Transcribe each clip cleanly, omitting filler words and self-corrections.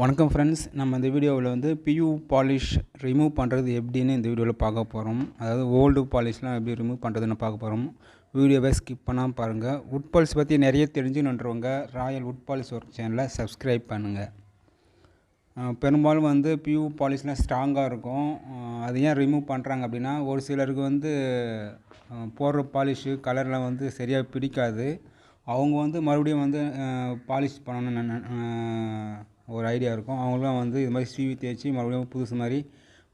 வணக்கம் ஃப்ரெண்ட்ஸ், நம்ம இந்த வீடியோவில் வந்து பியூ பாலிஷ் ரிமூவ் பண்ணுறது எப்படின்னு இந்த வீடியோவில் பார்க்க போகிறோம். அதாவது ஓல்டு பாலிஷ்லாம் எப்படி ரிமூவ் பண்ணுறதுன்னு பார்க்க போகிறோம். வீடியோவை ஸ்கிப் பண்ணாமல் பாருங்கள். வுட் பாலிஷ் பற்றி நிறைய தெரிஞ்சுன்னுன்றவங்க ராயல் வுட் பாலிஷ் ஒர்க் சேனலை சப்ஸ்கிரைப் பண்ணுங்கள். பெரும்பாலும் வந்து பியூ பாலிஷ்லாம் ஸ்ட்ராங்காக இருக்கும். அது ஏன் ரிமூவ் பண்ணுறாங்க அப்படின்னா, ஒரு சிலருக்கு வந்து போடுற பாலிஷு கலர்லாம் வந்து சரியாக பிடிக்காது. அவங்க வந்து மறுபடியும் வந்து பாலிஷ் பண்ணணும்னு ஒரு ஐடியா இருக்கும். அவங்களும் வந்து இது மாதிரி சீவி தேய்ச்சி மறுபடியும் புதுசு மாதிரி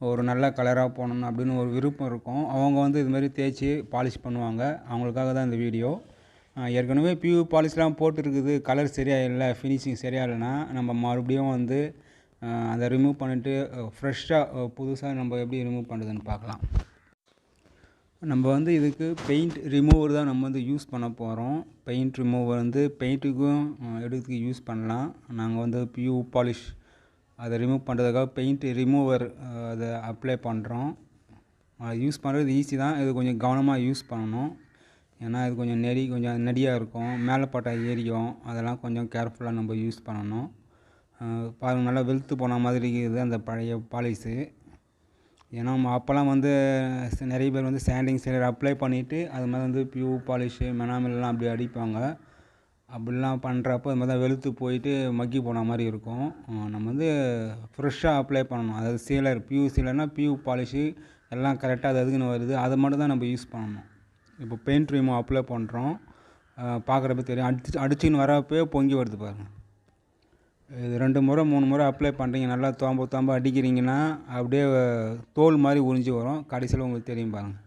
ஒரு நல்ல கலராக போடணும் அப்படின்னு ஒரு விருப்பம் இருக்கும். அவங்க வந்து இது மாதிரி தேய்ச்சி பாலிஷ் பண்ணுவாங்க. அவங்களுக்காக தான் இந்த வீடியோ. ஏற்கனவே பியூ பாலிஷ்லாம் போட்டுருக்குது, கலர் சரியாக இல்லை, ஃபினிஷிங் சரியாக இல்லைன்னா நம்ம மறுபடியும் வந்து அதை ரிமூவ் பண்ணிவிட்டு ஃப்ரெஷ்ஷாக புதுசாக நம்ம எப்படி ரிமூவ் பண்ணுறதுன்னு பார்க்கலாம். நம்ம வந்து இதுக்கு பெயிண்ட் ரிமூவர் தான் நம்ம வந்து யூஸ் பண்ண போகிறோம். பெயிண்ட் ரிமூவர் வந்து பெயிண்ட்டுக்கும் எடுத்து யூஸ் பண்ணலாம். நாங்கள் வந்து பியூ பாலிஷ் அதை ரிமூவ் பண்ணுறதுக்காக பெயிண்ட் ரிமூவர் அதை அப்ளை பண்ணுறோம். அதை யூஸ் பண்ணுறது ஈஸி தான். இது கொஞ்சம் கவனமாக யூஸ் பண்ணணும். ஏன்னா இது கொஞ்சம் நெடியாக இருக்கும், மேலே பட்டா ஏரியும், அதெல்லாம் கொஞ்சம் கேர்ஃபுல்லாக நம்ம யூஸ் பண்ணணும். பாருங்கள், நல்லா வெளுத்து போன மாதிரி இருக்குது அந்த பழைய பாலிஷு. ஏன்னா அப்போல்லாம் வந்து நிறைய பேர் வந்து சாண்டிங் சைலர் அப்ளை பண்ணிவிட்டு அது மாதிரி வந்து பியூ பாலிஷு மெனாமில்லாம் அப்படி அடிப்பாங்க. அப்படிலாம் பண்ணுறப்போ அது மாதிரி தான் வெளுத்து போயிட்டு மக்கி போன மாதிரி இருக்கும். நம்ம வந்து ஃப்ரெஷ்ஷாக அப்ளை பண்ணணும். அதாவது சீலர், பியூ சீலர்னால் பியூ பாலிஷு எல்லாம் கரெக்டாக அது அதுக்குன்னு வருது, அதை மட்டும் தான் நம்ம யூஸ் பண்ணணும். இப்போ பெயிண்ட் ரிமூவ் அப்ளை பண்ணுறோம். பார்க்குறப்ப தெரியும், அடிச்சுன்னு வரப்போ பொங்கி வருது பாருங்கள். இது 2 முறை 3 முறை அப்ளை பண்ணுறீங்க, நல்லா தோம்ப அடிக்கிறீங்கன்னா அப்படியே தோல் மாதிரி உறிஞ்சி வரும். கடைசியில் உங்களுக்கு தெரியும் பாருங்கள்.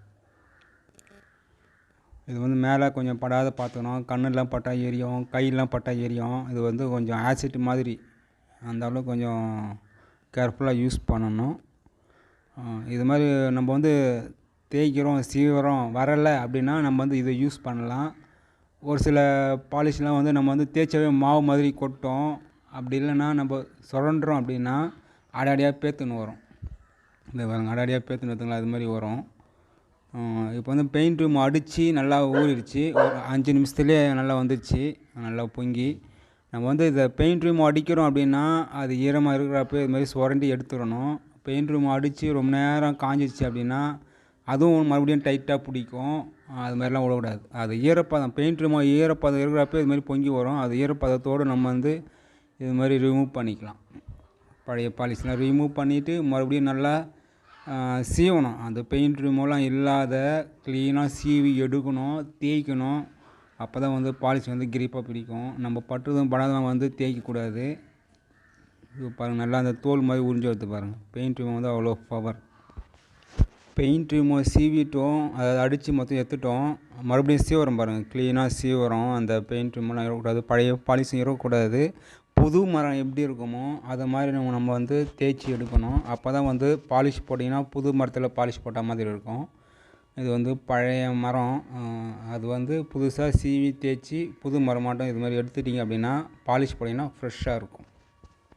இது வந்து மேலே கொஞ்சம் படாத பார்த்துக்கணும். கண்ணெல்லாம் பட்டா எரியும், கையெல்லாம் பட்டா எரியும். இது வந்து கொஞ்சம் ஆசிட் மாதிரி, அந்த அளவுக்கு கொஞ்சம் கேர்ஃபுல்லாக யூஸ் பண்ணணும். இது மாதிரி நம்ம வந்து தேய்க்கிறோம், சீவிரம் வரலை அப்படின்னா நம்ம வந்து இதை யூஸ் பண்ணலாம். ஒரு சில பாலிஷ்லாம் வந்து நம்ம வந்து தேய்ச்சவே மாவு மாதிரி கொட்டும். அப்படி இல்லைன்னா நம்ம சுரண்டுறோம் அப்படின்னா அடாடியாக பேத்துன்னு வரும். இந்த பாருங்க, அடாடியாக பேத்துன்னு எடுத்துங்களா, அது மாதிரி வரும். இப்போ வந்து பெயிண்ட் ரூம் அடித்து நல்லா ஊறிடுச்சு. ஒரு 5 நிமிஷத்துலேயே நல்லா வந்துடுச்சு, நல்லா பொங்கி. நம்ம வந்து இதை பெயிண்ட் ரூம் அடிக்கிறோம் அப்படின்னா அது ஈரமாக இருக்கிறப்ப இது மாதிரி சுரண்டி எடுத்துடணும். பெயிண்ட் ரூம் அடித்து ரொம்ப நேரம் காஞ்சிடுச்சு அப்படின்னா அதுவும் மறுபடியும் டைட்டாக பிடிக்கும். அது மாதிரிலாம் விடக்கூடாது. அது ஈரப்பதம், பெயிண்ட் ரூம் ஈரப்பதம் இருக்கிறப்ப இது மாதிரி பொங்கி வரும். அது ஈரப்பதத்தோடு நம்ம வந்து இது மாதிரி ரிமூவ் பண்ணிக்கலாம். பழைய பாலிஷ்லாம் ரிமூவ் பண்ணிவிட்டு மறுபடியும் நல்லா சீவணும். அந்த பெயிண்ட் ரிமூவ்லாம் இல்லாத க்ளீனாக சீவி எடுக்கணும், தேய்க்கணும். அப்போ தான் வந்து பாலிஷ் வந்து கிரிப்பாக பிடிக்கும். நம்ம பட்டுறதும் படாதவங்க வந்து தேய்க்கக்கூடாது. இது பாருங்கள், நல்லா அந்த தோல் மாதிரி உறிஞ்சி எடுத்து பாருங்கள். பெயிண்ட் ரிமூவ் வந்து அவ்வளோ பவர். பெயிண்ட் ரிமூவ் சீவிட்டோம், அதை அடித்து மொத்தம் எடுத்துட்டோம். மறுபடியும் சீவரம் பாருங்கள், க்ளீனாக சீவரம். அந்த பெயிண்ட் ரிமூவ்லாம் இருக்கக்கூடாது, பழைய பாலிஷும் இருக்கக்கூடாது. புது மரம் எப்படி இருக்குமோ அதை மாதிரி நம்ம வந்து தேய்ச்சி எடுக்கணும். அப்போ தான் வந்து பாலிஷ் போட்டிங்கன்னா புது மரத்தில் பாலிஷ் போட்ட மாதிரி இருக்கும். இது வந்து பழைய மரம், அது வந்து புதுசாக சீவி தேய்ச்சி புது மரம் மட்டும் இது மாதிரி எடுத்துட்டிங்க அப்படின்னா பாலிஷ் போட்டிங்கன்னா ஃப்ரெஷ்ஷாக இருக்கும்.